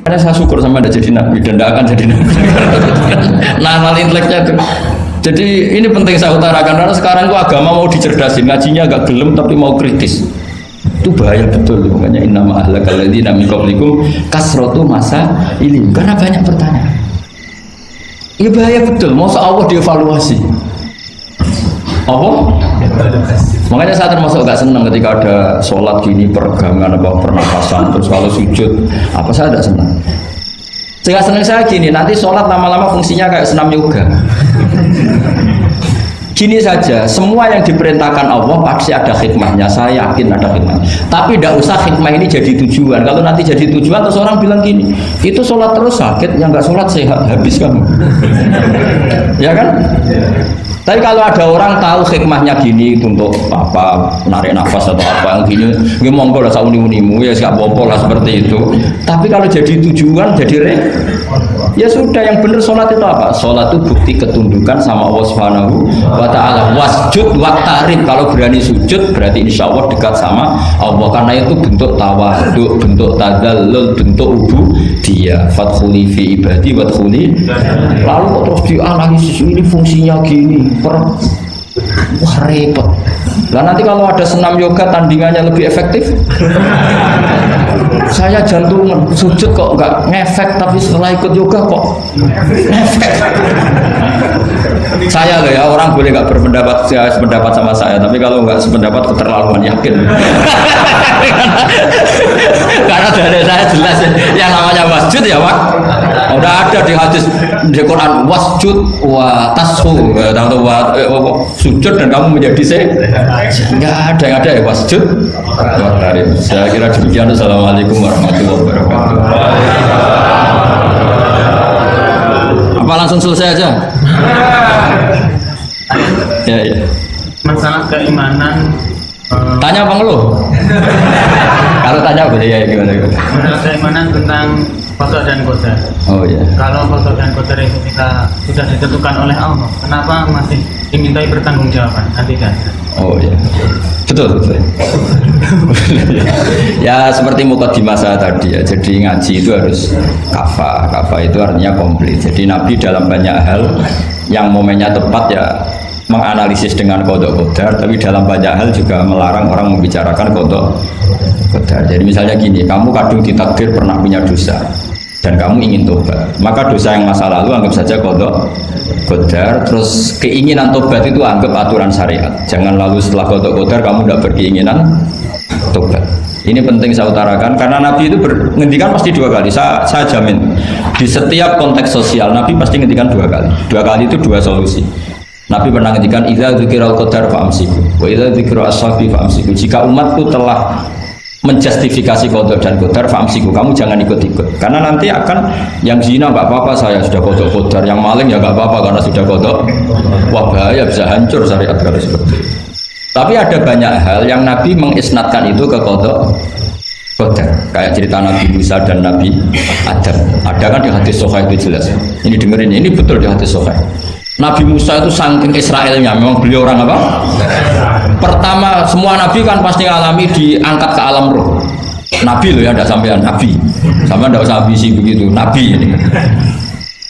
Karena saya syukur sama ada jadi nabi dan tidak akan jadi nabi. Nah, hal inteleknya itu. Jadi ini penting saya utarakan karena sekarang itu agama mau dicerdasin, ngajinya agak gelem tapi mau kritis. Itu bahaya betul. Makanya innama ahlakal ladzina min qablikum kasratu masa ilim. Karena banyak pertanyaan. Ini bahaya betul. Masa Allah dievaluasi. Apa? Makanya saya termasuk gak senang ketika ada sholat gini peregangan apa pernafasan terus kalau sujud apa saya tidak senang. Sehingga senang saya gini nanti sholat lama-lama fungsinya kayak senam yoga. Gini saja, semua yang diperintahkan Allah pasti ada hikmahnya, saya yakin ada hikmah. Tapi tidak usah hikmah ini jadi tujuan. Kalau nanti jadi tujuan, terus orang bilang gini, itu sholat terus sakit, yang nggak sholat sehat, habis kamu. Ya kan? Tapi kalau ada orang tahu hikmahnya gini untuk apa, narik nafas atau apa yang gini, ya monggo lah sauni-unimu, ya siap bopol lah seperti itu. Tapi kalau jadi tujuan, jadi ya sudah yang benar sholat itu apa? Sholat itu bukti ketundukan sama Allah Subhanahu wa Ta'ala. Wasjud waqtarib, kalau berani sujud berarti insya Allah dekat sama Allah. Karena itu bentuk tawadhu, bentuk tadallul, bentuk ubudiyah. Fadkhuli fi ibadi wadkhuli. Lalu kok terus dianalisis ini fungsinya gini. Wah repot. Lah nanti kalau ada senam yoga tandingannya lebih efektif. Saya jantungan sujud kok nggak ngefek, tapi setelah ikut yoga kok ngefek. Saya loh ya, orang boleh nggak berpendapat sependapat sama saya, tapi kalau nggak sependapat keterlaluan yakin. Karena dari saya jelas yang namanya wasjud ya Pak. Udah ada di hadis di Quran wasjud wa tashu, sujud dan kamu menjadi nggak ada yang ada ya wasjud. Saya kira demikian. Assalamualaikum warahmatullahi wabarakatuh. Apa langsung selesai aja? Ya. Masalah keimanan. Tanya apa ngeluh? Kalau tanya boleh ya gimana? Masalah keimanan tentang qada dan qadar. Oh iya. Kalau qada dan qadar itu kita sudah ditentukan oleh Allah, kenapa masih dimintai pertanggungjawaban? Tidak. Oh iya. Betul. Ya seperti mukadimah saya tadi ya. Jadi ngaji itu harus kafah. Kafah itu artinya komplit. Jadi Nabi dalam banyak hal yang momennya tepat ya menganalisis dengan qada qadar, tapi dalam banyak hal juga melarang orang membicarakan qada qadar. Jadi misalnya gini, kamu kadung ditakdir pernah punya dosa dan kamu ingin tobat, maka dosa yang masa lalu anggap saja qada qadar, terus keinginan tobat itu anggap aturan syariat. Jangan lalu setelah qada qadar kamu tidak berkeinginan tobat. Ini penting saya utarakan karena Nabi itu menghentikan pasti dua kali. Saya jamin di setiap konteks sosial Nabi pasti menghentikan dua kali. Dua kali itu dua solusi. Nabi pernah menghentikan idza dzikiral qadar fa'amsiku wa idza dzikra ashabi fa'amsiku. Jika umatku telah menjustifikasi qada dan qadar fa'amsiku, kamu jangan ikut-ikut. Karena nanti akan yang zina enggak apa-apa, saya sudah qada qadar, yang maling ya enggak apa-apa karena sudah qada. Wah bahaya, bisa hancur syariat kalau seperti itu. Tapi ada banyak hal yang Nabi mengisnadkan itu ke qada qadar. Kayak cerita Nabi Musa dan Nabi Adam. Ada kan di hadis Sahih itu jelas. Ini dengerin, ini betul di hadis Sahih. Nabi Musa itu saking Israelnya, memang beliau orang apa? Pertama, semua Nabi kan pasti alami diangkat ke alam roh. Nabi loh ya, ada sampean Nabi. Sama tidak usah ambisi begitu, Nabi ini.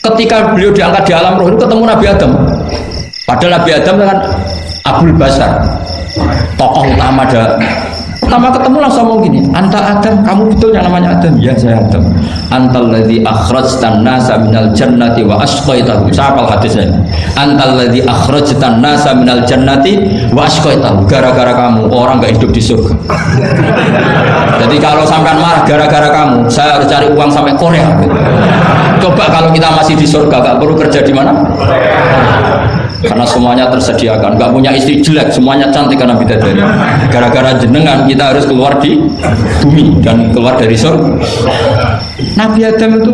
Ketika beliau diangkat di alam roh itu ketemu Nabi Adam. Padahal Nabi Adam kan Abul Basar, tokoh utama ada. Pertama ketemu langsung ngomong gini, anta Adam, kamu betul yang namanya Adam? Ya saya Adam. Antal ladzi akhrajtan nasa minal jannati wa asqaitahu. Saya hafal hadisnya. Antal ladzi akhrajtan nasa minal jannati wa asqaitahu. Gara-gara kamu orang enggak hidup di surga. Jadi kalau sampean marah gara-gara kamu, saya harus cari uang sampai Korea. Coba kalau kita masih di surga, enggak perlu kerja di mana? Karena semuanya tersediakan, nggak punya istri jelek, semuanya cantik karena bidadari. Gara-gara jenengan kita harus keluar di bumi dan keluar dari surga. Nabi Adam itu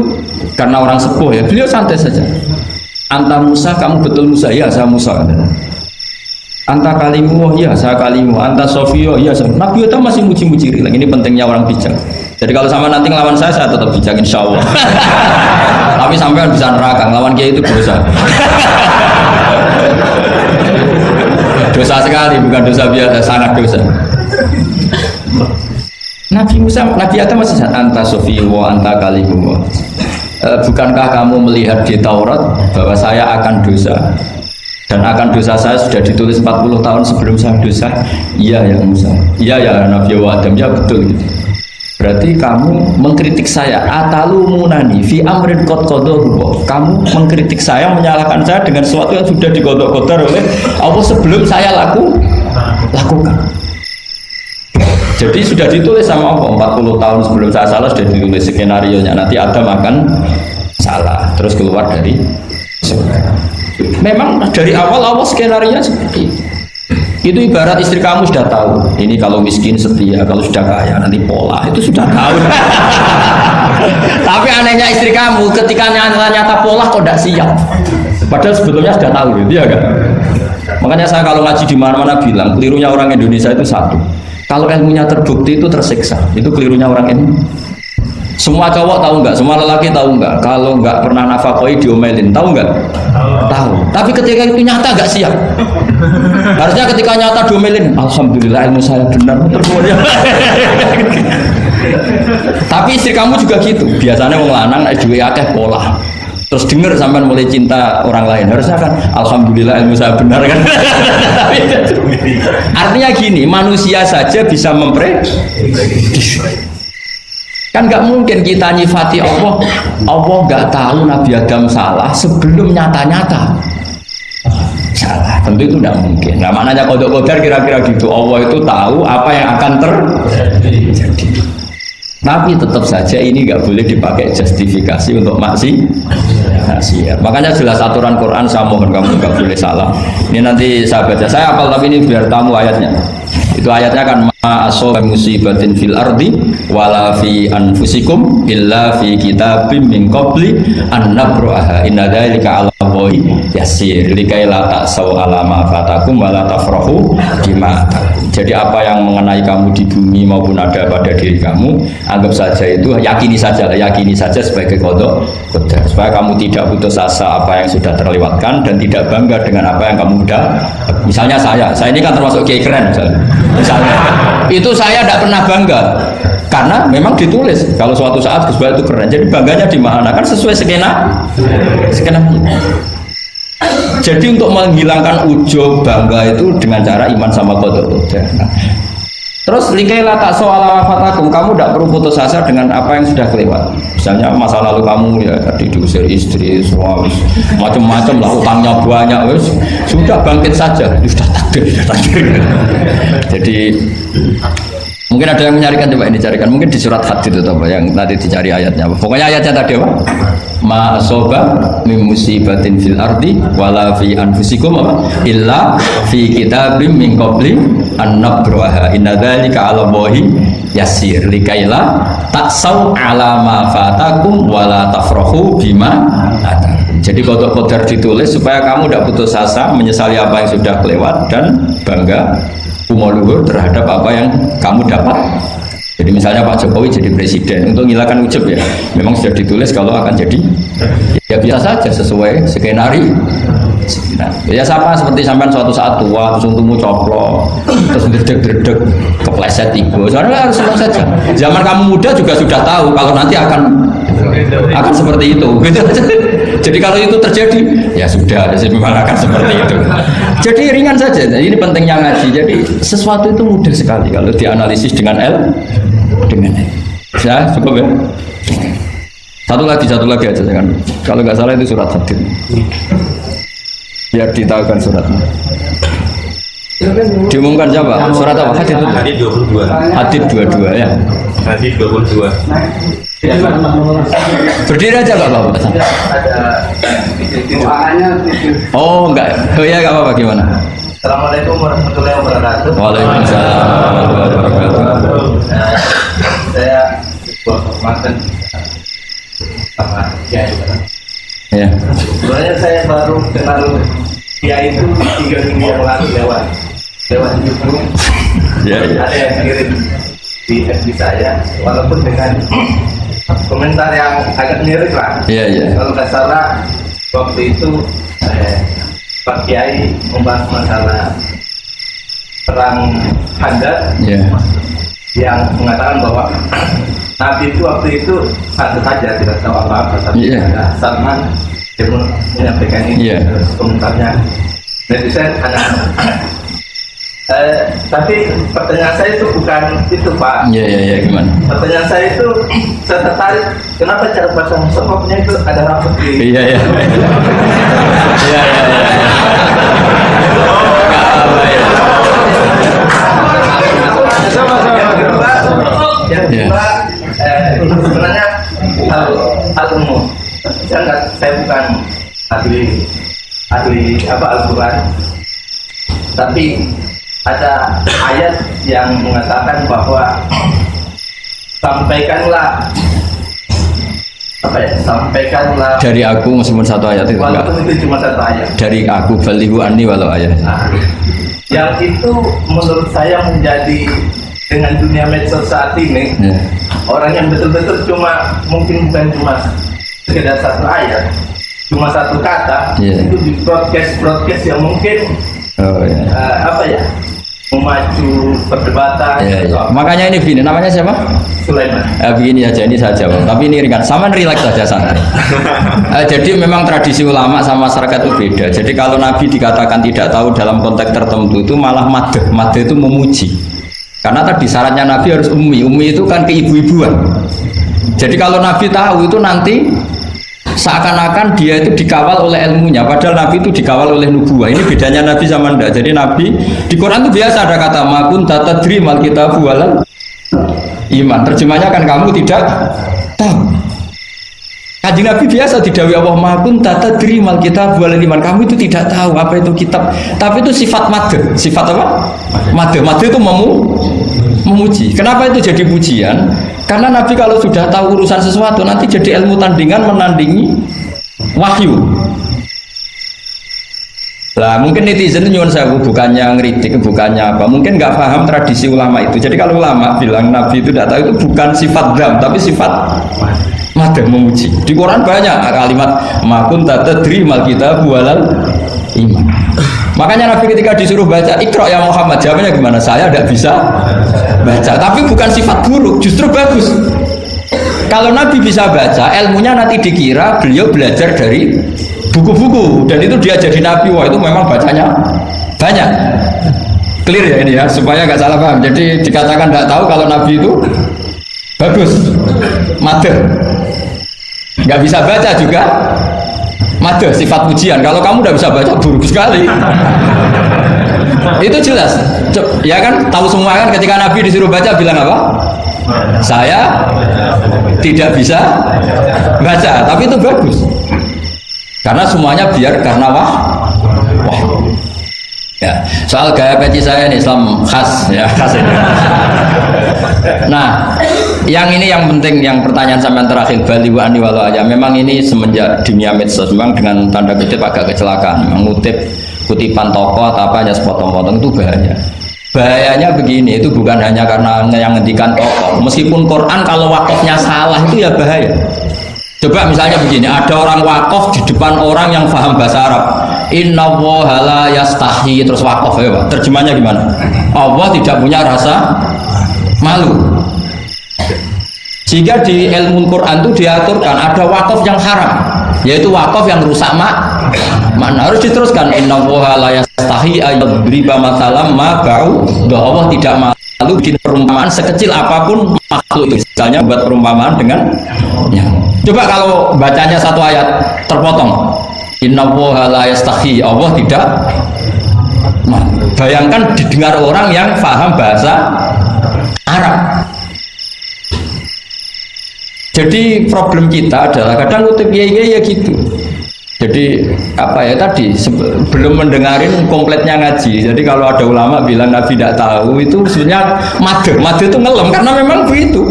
karena orang sepuh ya, beliau santai saja. Anta Musa, kamu betul Musa? Ya saya Musa. Anta kalimu, ya saya kalimu. Anta Sofio, ya saya. Nabi Adam masih muji-muji. Ini pentingnya orang bijak. Jadi kalau sama nanti ngelawan saya tetap bijak insya Allah. Tapi sampean bisa neraka, ngelawan kiai itu dosa. Dosa sekali, bukan dosa biasa, sangat dosa. Nabi Musa, Nabi Adam masih anta sofi wa anta kalimullah. Bukankah kamu melihat di Taurat bahwa saya akan dosa dan akan dosa saya sudah ditulis 40 tahun sebelum saya dosa? Iya ya Musa. Iya ya Nabi Adam, ya betul gitu. Berarti kamu mengkritik saya atalumunani fi amrin qad qadahu. Kamu mengkritik saya, menyalahkan saya dengan sesuatu yang sudah digodok-godok oleh Allah sebelum saya lakukan. Jadi sudah ditulis sama Allah 40 tahun sebelum saya salah, sudah ditulis skenario nya nanti Adam akan salah terus keluar dari surga. Memang dari awal skenario nya seperti itu. Itu ibarat istri kamu sudah tahu ini kalau miskin setia, kalau sudah kaya nanti pola, itu sudah tahu. Tapi anehnya istri kamu ketika nyata pola kok tidak siap, padahal sebetulnya sudah tahu gitu ya kan. Makanya saya kalau ngaji di mana-mana bilang kelirunya orang Indonesia itu satu, kalau ilmunya terbukti itu tersiksa, itu kelirunya orang ini. Semua cowok tahu nggak? Semua lelaki tahu nggak? Kalau nggak pernah nafakoi diomelin, tahu nggak? Tahu. Tapi ketika itu nyata nggak siap. Harusnya ketika nyata diomelin, alhamdulillah ilmu saya benar. Tapi istri kamu juga gitu. Biasanya wong lanang duwe akeh pola. Terus dengar sampai mulai cinta orang lain. Harusnya kan alhamdulillah ilmu saya benar kan. Artinya gini, manusia saja bisa memprediksi. Kan nggak mungkin kita nyifati Allah nggak tahu Nabi Adam salah sebelum nyata-nyata salah, tentu itu nggak mungkin. Nah maknanya kodok kodar kira-kira gitu, Allah itu tahu apa yang akan terjadi. Tapi tetap saja ini nggak boleh dipakai justifikasi untuk maksiat. Makanya jelas aturan Quran, saya mohon kamu nggak boleh salah. Ini nanti saya baca, saya hafal tapi ini biar tamu ayatnya. Itu ayatnya kan ma asaba musibatin fil ardi wala fi anfusikum illa fi kitabim min qabli an nabraha inna dzalika 'ala Allahi yasir likai la ta'sau 'ala ma fatakum wala tafrahu bima. Jadi apa yang mengenai kamu di bumi maupun ada pada diri kamu, anggap saja itu, yakini saja sebagai qada qadar, supaya kamu tidak putus asa apa yang sudah terlewatkan dan tidak bangga dengan apa yang kamu udah. Misalnya saya ini kan termasuk kiai keren misalnya itu saya tidak pernah bangga karena memang ditulis kalau suatu saat Gus Baik itu keren, jadi bangganya di mana kan sesuai skena. Jadi untuk menghilangkan ujub bangga itu dengan cara iman sama qada qadar. Terus likaila tak soal wafatakum, kamu tidak perlu putus asa dengan apa yang sudah kelewat. Misalnya masa lalu kamu ya tadi diusir istri, suami, macam-macam lah, utangnya banyak, wes sudah bangkit saja, sudah takdir. Jadi mungkin ada yang menyarikan, coba ini carikan, mungkin di surat Hadid itu apa yang nanti dicari ayatnya. Pokoknya ayatnya tadi apa? Ma asoba min musibatin fil ardi wala fi anfusikum apa? Illa fi kitabim min qabli an nabraha inna dzalika 'ala Allahi yasir likaila taksau 'ala ma fatakum wala tafrahu bima atar. Jadi qada qadar ditulis supaya kamu tidak putus asa menyesali apa yang sudah kelewat dan bangga umur terhadap apa yang kamu dapat. Jadi misalnya Pak Jokowi jadi presiden, untuk menghilangkan ujub ya, memang sudah ditulis kalau akan jadi, ya biasa saja sesuai skenario. Nah, ya sama seperti sampai suatu saat tua, terus untukmu coplok, terus dredeg-dredeg, kepleset tigo. Soalnya harus senang saja. Zaman kamu muda juga sudah tahu kalau nanti akan seperti itu. Gitu. Jadi kalau itu terjadi, ya sudah, memang akan seperti itu. Jadi ringan saja. Nah, ini pentingnya ngaji. Jadi sesuatu itu mudah sekali kalau dianalisis dengan ya cukup ya. Satu lagi aja kan. Kalau nggak salah itu surat Hadid. Biar ditahukan suratnya. Diumumkan siapa? Surat apa? Hadid 22. Hadid 22 ya. Hadid 22. Berdiri aja Pak Bapak. Oh enggak. Oh ya enggak apa-apa, gimana? Assalamualaikum warahmatullahi wabarakatuh. Waalaikumsalam warahmatullahi wabarakatuh. Saya buat kehormatan sama Kiai. Ya. Sebenarnya saya baru kenal Kiai itu 3 minggu yang lalu lewat YouTube. Ya. Ada yang kirim di FB saya, walaupun dengan komentar yang agak mirip lah. Iya. Kalau nggak salah waktu itu Pak Kiai membahas masalah perang Handar. Iya. yang mengatakan bahwa Nabi itu waktu itu satu saja tidak tahu apa-apa, tapi Salman dia menyampaikan ini komentarnya. Netizen hanya tapi pertanyaan saya itu bukan itu Pak. Iya gimana? Pertanyaan saya itu saya tertarik kenapa cara baca musafafnya itu ada rambut di. Iya. Yang kedua, sebenarnya hal umum. Saya bukan ahli Al-Quran, tapi ada ayat yang mengatakan bahwa sampaikanlah dari aku meskipun satu ayat itu enggak. Walaupun itu cuma satu ayat. Dari aku balighu anni walau ayat. Nah, yang itu menurut saya menjadi dengan dunia medsos saat ini orang yang betul-betul mungkin bukan cuma sekedar satu ayat, cuma satu kata itu di broadcast yang mungkin memacu perdebatan. Makanya ini begini, namanya siapa? Sulaiman. Begini aja, ini saya jawab. Tapi ini ringan, sama relax saja santai. Jadi memang tradisi ulama sama masyarakat itu beda. Jadi kalau Nabi dikatakan tidak tahu dalam konteks tertentu itu malah madh. Madh itu memuji. Karena tadi syaratnya Nabi harus ummi. Ummi itu kan keibu-ibuan. Jadi kalau Nabi tahu itu nanti seakan-akan dia itu dikawal oleh ilmunya, padahal Nabi itu dikawal oleh nubuah. Ini bedanya Nabi sama Anda. Jadi Nabi di Quran itu biasa ada kata makun tatadri mal kitabu walal iman. Terjemahnya kan kamu tidak tahu. Kanjeng Nabi biasa didhawuhi Allah makun tatadri mal kitabu walal iman. Kamu itu tidak tahu apa itu kitab. Tapi itu sifat madh. Sifat apa? Madh. Madh itu memuji. Kenapa itu jadi pujian? Karena Nabi kalau sudah tahu urusan sesuatu nanti jadi ilmu tandingan menandingi wahyu. Lah mungkin netizen nyuwun sewu bukannya ngeritik, bukannya apa, mungkin nggak paham tradisi ulama itu. Jadi kalau ulama bilang Nabi itu tidak tahu itu bukan sifat dzam tapi sifat madh, memuji. Di Quran banyak kalimat makun tatadri mal kitabu walal iman. Makanya Nabi ketika disuruh baca Iqra ya Muhammad, jawabannya gimana? Saya tidak bisa baca. Tapi bukan sifat buruk, justru bagus. Kalau Nabi bisa baca, ilmunya nanti dikira beliau belajar dari buku-buku dan itu dia jadi Nabi. Wah itu memang bacanya banyak. Clear ya ini ya, supaya nggak salah paham. Jadi dikatakan tidak tahu kalau Nabi itu bagus, madh. Nggak bisa baca juga madh, sifat pujian. Kalau kamu udah bisa baca buruk sekali. Itu jelas. Ya kan, tahu semua kan ketika Nabi disuruh baca bilang apa? Saya tidak bisa baca, tapi itu bagus. Karena semuanya biar karena wah. Ya, soal gaya peci saya ini Islam khas ya, khas ini. Nah, yang ini yang penting, yang pertanyaan sampai terakhir bali wa ani walau aja. Memang ini semenjak dunia medsos memang dengan tanda kutip agak kecelakaan, mengutip kutipan tokoh atau apa aja sepotong-potong itu bahaya. Bahayanya begini, itu bukan hanya karena yang ngendikan tokoh. Meskipun Quran kalau wakafnya salah itu ya bahaya. Coba misalnya begini, ada orang wakaf di depan orang yang paham bahasa Arab. Inna woha la yastahi, terus wakaf ya Pak. Terjemahnya gimana? Allah tidak punya rasa malu. Jika di ilmu Quran itu diaturkan ada wakaf yang haram, yaitu wakaf yang rusak makna. Harus diteruskan inna woha la yastahi ayyadriba mathalam ma ba'u. Allah tidak malu bikin perumpamaan sekecil apapun makhluk itu. Misalnya buat perumpamaan dengan coba kalau bacanya satu ayat terpotong inna woha la yastahi, Allah tidak. Bayangkan didengar orang yang paham bahasa Arab. Jadi problem kita adalah kadang kutip ya gitu. Jadi apa ya tadi belum mendengarin kompletnya ngaji. Jadi kalau ada ulama bilang Nabi tidak tahu itu sebenarnya madh itu ngelem karena memang begitu.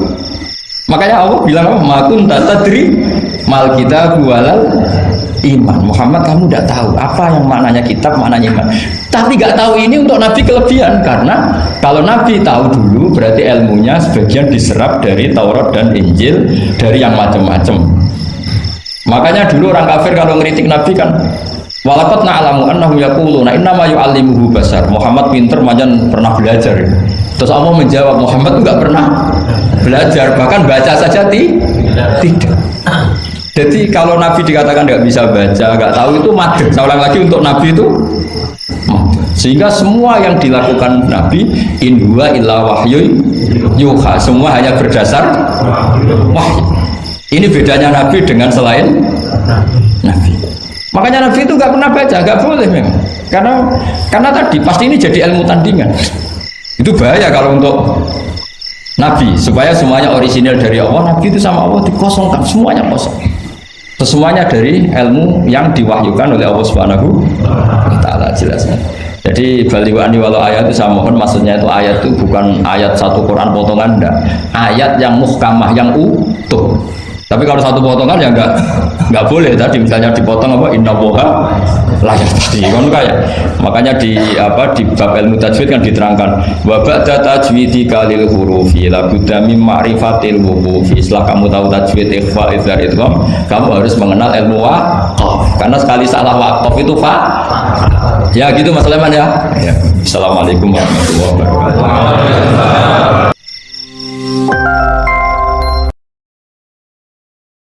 Makanya Allah bilang apa? Makun tatadri mal kitab walal iman. Muhammad kamu tidak tahu apa yang maknanya kitab, maknanya iman. Tapi nggak tahu ini untuk Nabi kelebihan karena kalau Nabi tahu dulu berarti ilmunya sebagian diserap dari Taurat dan Injil, dari yang macam-macam. Makanya dulu orang kafir kalau ngeritik Nabi kan walaqad na'lamu annahum yaquluna innama yu'allimuhu basar. Muhammad pinter macam pernah belajar. Terus Allah menjawab, Muhammad itu nggak pernah belajar, bahkan baca saja tidak. Jadi kalau Nabi dikatakan nggak bisa baca, nggak tahu itu madad. Saya ulang lagi, untuk Nabi itu madad. Sehingga semua yang dilakukan Nabi in huwa illa wahyu yuha, semua hanya berdasar wahyu. Ini bedanya Nabi dengan selain Nabi. Makanya Nabi itu nggak pernah baca, nggak boleh memang. Karena tadi pasti ini jadi ilmu tandingan. Itu bahaya kalau untuk Nabi, supaya semuanya orisinal dari Allah. Nabi itu sama Allah dikosongkan, semuanya kosong. Semuanya dari ilmu yang diwahyukan oleh Allah Subhanahu wa Ta'ala, jelasnya. Jadi baliwani walau ayat itu saya mohon, maksudnya itu ayat itu bukan ayat satu Quran potongan, enggak. Ayat yang muhkamah, yang utuh. Tapi kalau satu potongan ya enggak boleh. Tadi misalnya dipotong apa, inna woha layak tadi kan kayak. Makanya di bab ilmu tajwid kan diterangkan wa ba'da tajwidi kalil hurufi la budda min ma'rifatil wuqufi. Setelah kamu tahu tajwid ikhfa izhar idgham, kamu harus mengenal ilmu waqaf. Karena sekali salah waqaf itu ya gitu Mas Leman ya. Assalamualaikum warahmatullahi wabarakatuh.